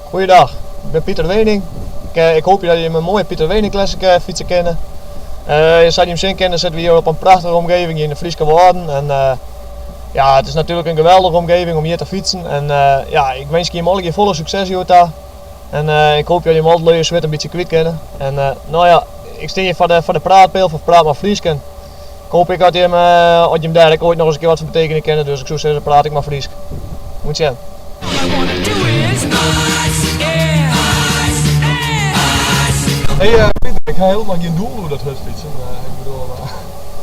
Goeiedag, ik ben Pieter de Wening. Ik hoop dat je mijn mooie Pieter de Wening Classic fietsen kennen. Je zou hem zien kennen, zitten we hier op een prachtige omgeving hier in de Friese Wouden. En ja, het is natuurlijk een geweldige omgeving om hier te fietsen. En ja, ik wens je hem alle keer volle succes hier daar. En ik hoop dat je hem altijd leuk een beetje kwijt kennen. En nou ja, ik sta hier voor de praatpeel van Praat maar Fries. Ik hoop dat je hem daar ooit nog eens een keer wat van betekenen kennen. Dus ik zou zeggen, praat ik maar Fries. Moet je zien. Hey Pieter, ik ga helemaal geen doel hoe dat het fietsen. Ik bedoel,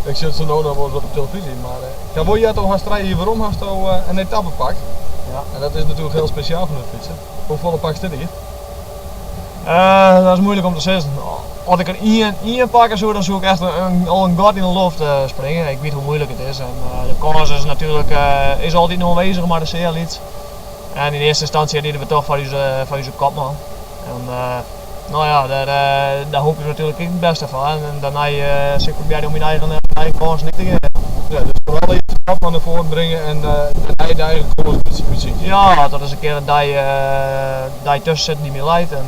ik zit zo nog wel wat op televisie, maar ik ga wel je toch gaan strijden waarom hast je een etappe pakt. Ja. En dat is natuurlijk heel speciaal van het fietsen. Hoeveel pak zit hier? Dat is moeilijk om te zeggen. Als ik er één pakken zou, dan zou ik echt al een gat in de lucht springen. Ik weet hoe moeilijk het is. En de koers is natuurlijk is altijd nog aanwezig, maar dat is heel iets. En in eerste instantie deden we toch van onze kopman. En nou ja, daar hoop ik natuurlijk het beste van. En daarna probeer je om je eigen koers niet te geven. Ja, dus vooral je kopman naar voren brengen en de eigen koers fietsen. Ja, dat is een keer dat je tussen zit niet meer leidt. En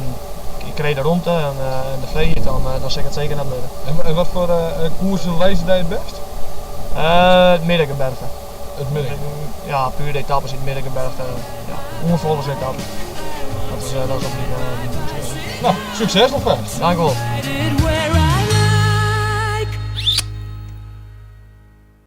ik kreeg de rondte en de vleet, dan zeg ik het zeker naar midden. En wat voor koersen lees je het best? Het Middengebergte. Het midden? Ja, puur de etappes in het Middengebergte. Ja, ongevallen etappes. Dat is op die Nou, succes nog verder. Dank u wel.